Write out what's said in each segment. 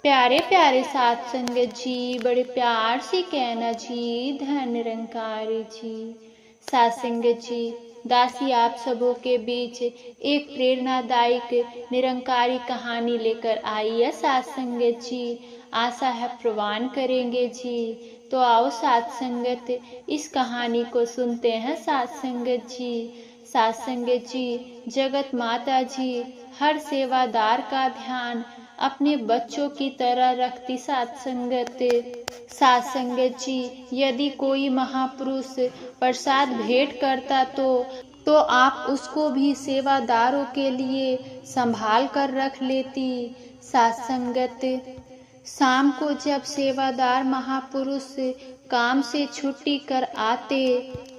प्यारे प्यारे साध संगत जी, बड़े प्यार से कहना जी, धन निरंकारी जी। साध संगत जी, दासी आप सबों के बीच एक प्रेरणादायक निरंकारी कहानी लेकर आई है साध संगत जी। आशा है प्रवान करेंगे जी। तो आओ साध संगत, इस कहानी को सुनते हैं साध संगत जी। साध संगत जी, जगत माता जी हर सेवादार का ध्यान अपने बच्चों की तरह रखती साध संगत। साध संगत जी, यदि कोई महापुरुष प्रसाद भेंट करता तो आप उसको भी सेवादारों के लिए संभाल कर रख लेती। साध संगत, शाम को जब सेवादार महापुरुष काम से छुट्टी कर आते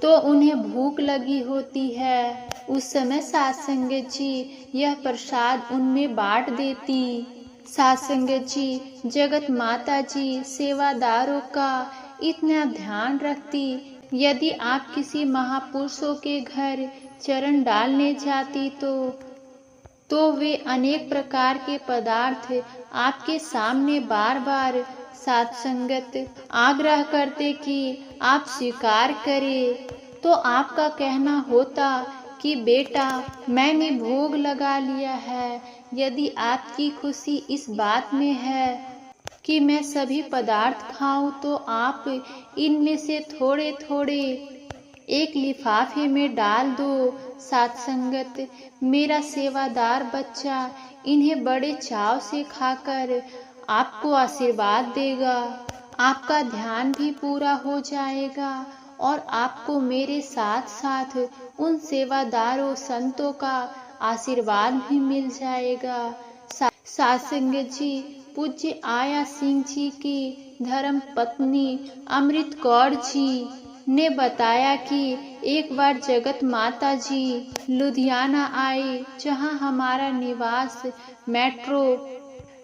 तो उन्हें भूख लगी होती है। उस समय साध संगत जी यह प्रसाद उनमें बांट देती। साध संगत जी, जगत माता जी सेवादारों का इतना ध्यान रखती। यदि आप किसी महापुरुषों के घर चरण डालने जाती तो वे अनेक प्रकार के पदार्थ आपके सामने बार बार साध संगत आग्रह करते कि आप स्वीकार करें। तो आपका कहना होता कि बेटा, मैंने भोग लगा लिया है। यदि आपकी खुशी इस बात में है कि मैं सभी पदार्थ खाऊं तो आप इनमें से थोड़े थोड़े एक लिफाफे में डाल दो। साध संगत, मेरा सेवादार बच्चा इन्हें बड़े चाव से खाकर आपको आशीर्वाद देगा। आपका ध्यान भी पूरा हो जाएगा और आपको मेरे साथ साथ उन सेवादारों संतों का आशीर्वाद भी मिल जाएगा। साध संगत जी, पूज्य आया सिंह जी की धर्म पत्नी अमृत कौर जी ने बताया कि एक बार जगत माता जी लुधियाना आई, जहां हमारा निवास मेट्रो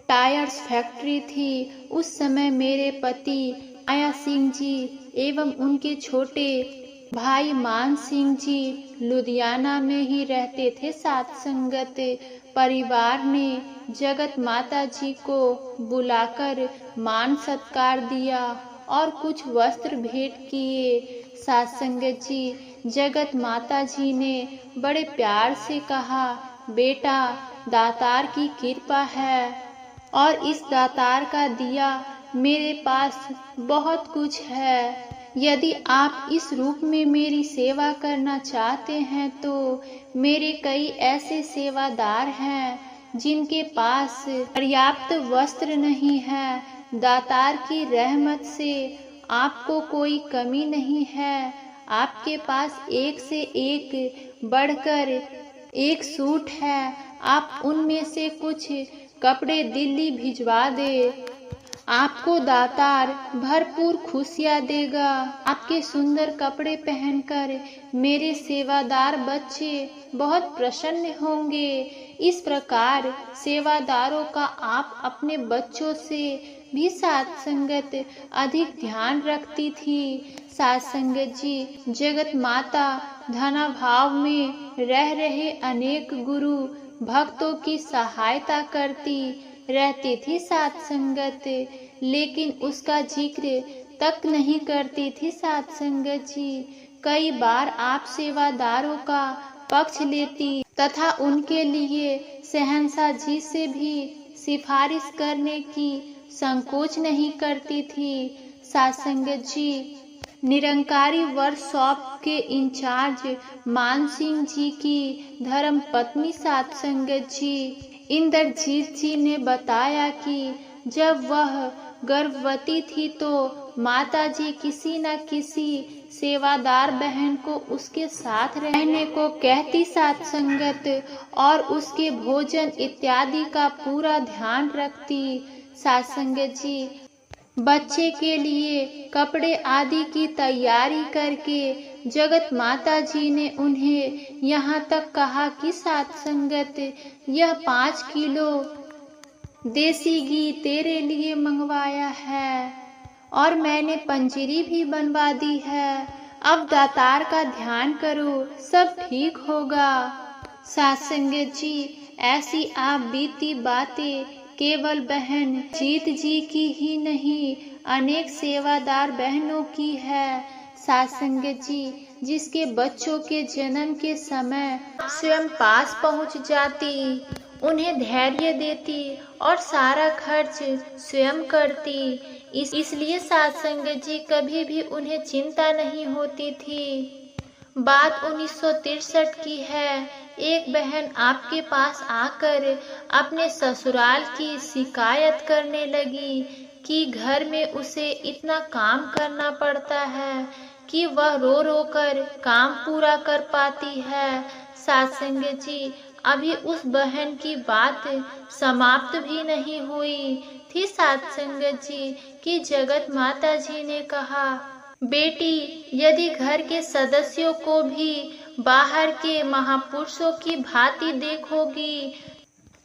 टायर्स फैक्ट्री थी। उस समय मेरे पति आया सिंह जी एवं उनके छोटे भाई मान सिंह जी लुधियाना में ही रहते थे। साध संगत, परिवार ने जगत माता जी को बुलाकर मान सत्कार दिया और कुछ वस्त्र भेंट किए। साध संगत जी, जगत माता जी ने बड़े प्यार से कहा, बेटा, दातार की कृपा है और इस दातार का दिया मेरे पास बहुत कुछ है। यदि आप इस रूप में मेरी सेवा करना चाहते हैं तो मेरे कई ऐसे सेवादार हैं जिनके पास पर्याप्त वस्त्र नहीं है। दातार की रहमत से आपको कोई कमी नहीं है। आपके पास एक से एक बढ़कर एक सूट है। आप उनमें से कुछ कपड़े दिल्ली भिजवा दे। आपको दातार भरपूर खुशियाँ देगा। आपके सुंदर कपड़े पहनकर मेरे सेवादार बच्चे बहुत प्रसन्न होंगे। इस प्रकार सेवादारों का आप अपने बच्चों से भी साध संगत अधिक ध्यान रखती थी। साध संगत जी, जगत माता धनाभाव में रह रहे अनेक गुरु भक्तों की सहायता करती रहती थी साध संगत, लेकिन उसका जिक्र तक नहीं करती थी साध संगत जी। कई बार आप सेवादारों का पक्ष लेती तथा उनके लिए शहंशाह जी से भी सिफारिश करने की संकोच नहीं करती थी। साध संगत जी, निरंकारी वर्कशॉप के इंचार्ज मान सिंह जी की धर्म पत्नी साध संगत जी इंद्रजीत जी ने बताया कि जब वह गर्भवती थी तो माता जी किसी न किसी सेवादार बहन को उसके साथ रहने को कहती साध संगत और उसके भोजन इत्यादि का पूरा ध्यान रखती। साध संगत जी, बच्चे के लिए कपड़े आदि की तैयारी करके जगत माता जी ने उन्हें यहाँ तक कहा कि साध संगत, यह 5 किलो देसी घी तेरे लिए मंगवाया है और मैंने पंजीरी भी बनवा दी है। अब दातार का ध्यान करो, सब ठीक होगा। साध संगत जी, ऐसी आप बीती बातें केवल बहन जीत जी की ही नहीं, अनेक सेवादार बहनों की है। सासंग जी, जिसके बच्चों के जन्म के समय स्वयं पास पहुंच जाती, उन्हें धैर्य देती और सारा खर्च स्वयं करती। इसलिए सासंग जी कभी भी उन्हें चिंता नहीं होती थी। बात 1963 की है। एक बहन आपके पास आकर अपने ससुराल की शिकायत करने लगी कि घर में उसे इतना काम करना पड़ता है कि वह रो रो कर काम पूरा कर पाती है। सासंग जी, अभी उस बहन की बात समाप्त भी नहीं हुई थी सासंग जी कि जगत माता जी ने कहा, बेटी, यदि घर के सदस्यों को भी बाहर के महापुरुषों की भांति देखोगी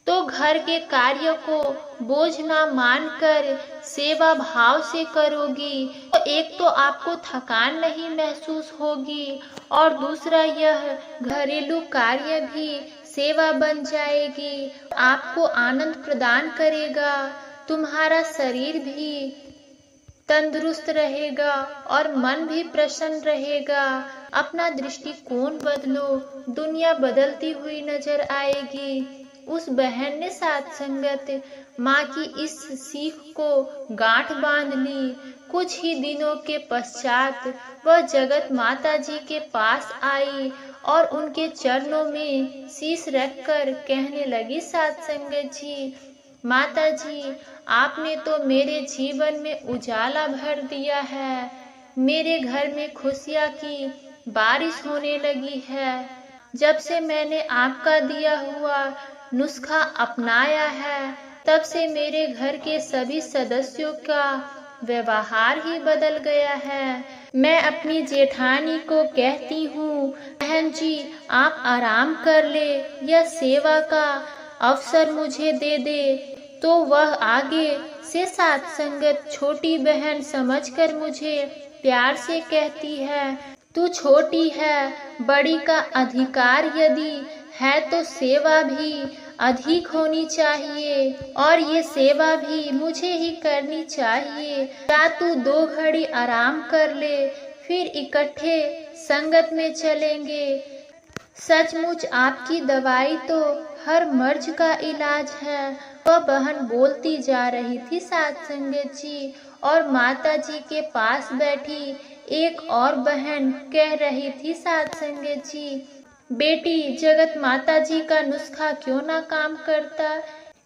तो घर के कार्य को बोझ ना मानकर सेवा भाव से करोगी तो एक तो आपको थकान नहीं महसूस होगी और दूसरा यह घरेलू कार्य भी सेवा बन जाएगी, आपको आनंद प्रदान करेगा, तुम्हारा शरीर भी तंदुरुस्त रहेगा और मन भी प्रसन्न रहेगा। अपना दृष्टिकोण बदलो, दुनिया बदलती हुई नजर आएगी। उस बहन ने सत्संगत माँ की इस सीख को गांठ बांध ली। कुछ ही दिनों के पश्चात वह जगत माता जी के पास आई और उनके चरणों में शीश रखकर कहने लगी, सत्संगत जी, माता जी, आपने तो मेरे जीवन में उजाला भर दिया है। मेरे घर में खुशियाँ की बारिश होने लगी है। जब से मैंने आपका दिया हुआ नुस्खा अपनाया है, तब से मेरे घर के सभी सदस्यों का व्यवहार ही बदल गया है। मैं अपनी जेठानी को कहती हूँ, बहन जी, आप आराम कर ले, यह सेवा का अवसर मुझे दे दे, तो वह आगे से सत्संगत छोटी बहन समझकर मुझे प्यार से कहती है, तू छोटी है, बड़ी का अधिकार यदि है तो सेवा भी अधिक होनी चाहिए और ये सेवा भी मुझे ही करनी चाहिए। या तू 2 घड़ी आराम कर ले, फिर इकट्ठे संगत में चलेंगे। सचमुच आपकी दवाई तो हर मर्ज का इलाज है। वह बहन बोलती जा रही थी सत्संगत जी और माता जी के पास बैठी एक और बहन कह रही थी, सत्संगत जी, बेटी, जगत माता जी का नुस्खा क्यों ना काम करता?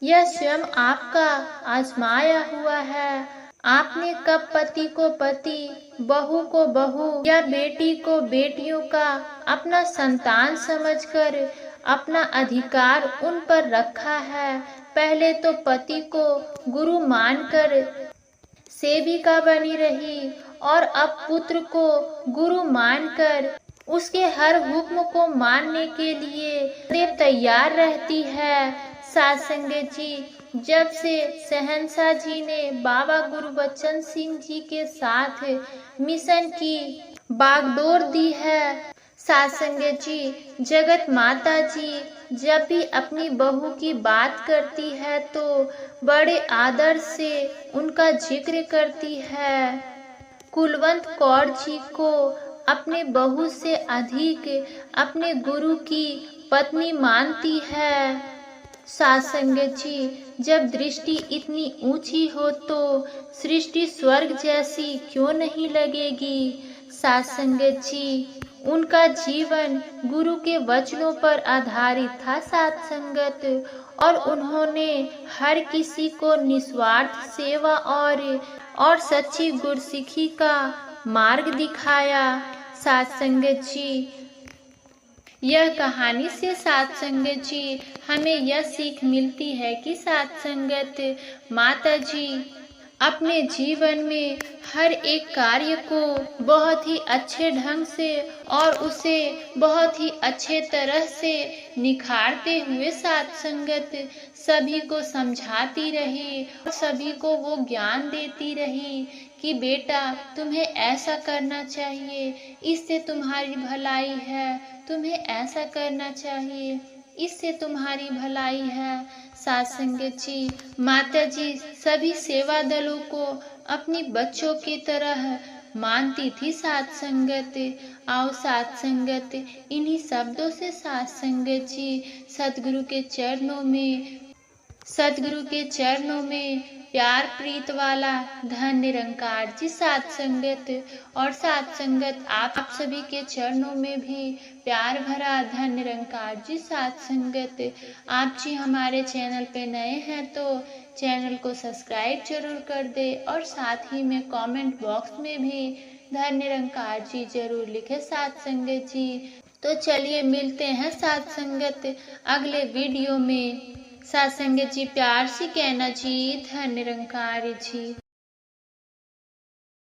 यह स्वयं आपका आजमाया हुआ है। आपने कब पति को पति, बहू को बहू या बेटी को बेटियों का अपना संतान समझकर अपना अधिकार उन पर रखा है। पहले तो पति को गुरु मानकर सेविका बनी रही और अब पुत्र को गुरु मानकर उसके हर हुक्म को मानने के लिए तैयार रहती है। सत्संगत जी, जब से शहंशाह जी ने बाबा गुरबचन सिंह जी के साथ मिशन की बागडोर दी है, सत्संगत जी, जगत माता जी जब भी अपनी बहू की बात करती है तो बड़े आदर से उनका जिक्र करती है। कुलवंत कौर जी को अपने बहू से अधिक अपने गुरु की पत्नी मानती है। सत्संगत जी, जब दृष्टि इतनी ऊंची हो तो सृष्टि स्वर्ग जैसी क्यों नहीं लगेगी? सत्संगत जी, उनका जीवन गुरु के वचनों पर आधारित था सत्संगत, और उन्होंने हर किसी को निस्वार्थ सेवा और सच्ची गुरसिखी का मार्ग दिखाया। सत्संगत जी, यह कहानी से सत्संगत जी हमें यह सीख मिलती है कि सत्संगत माता जी अपने जीवन में हर एक कार्य को बहुत ही अच्छे ढंग से और उसे बहुत ही अच्छे तरह से निखारते हुए सत्संगत सभी को समझाती रही, सभी को वो ज्ञान देती रही कि बेटा, तुम्हें ऐसा करना चाहिए, इससे तुम्हारी भलाई है, तुम्हें ऐसा करना चाहिए। इससे तुम्हारी भलाई है। साथ संगत जी, माता जी सभी सेवा दलों को अपनी बच्चों की तरह मानती थी। साथ संगत, आओ साथ संगत, इन्हीं शब्दों से साथ संगत जी सतगुरु के चरणों में प्यार प्रीत वाला धन निरंकार जी साथ संगत। और साथ संगत आप सभी के चरणों में भी प्यार भरा धन निरंकार जी साथ संगत। आप जी हमारे चैनल पे नए हैं तो चैनल को सब्सक्राइब जरूर कर दे और साथ ही में कमेंट बॉक्स में भी धन निरंकार जी जरूर लिखे साथ संगत जी। तो चलिए मिलते हैं साथ संगत अगले वीडियो में। साथ संगत जी प्यार से कहना जी धन निरंकार जी।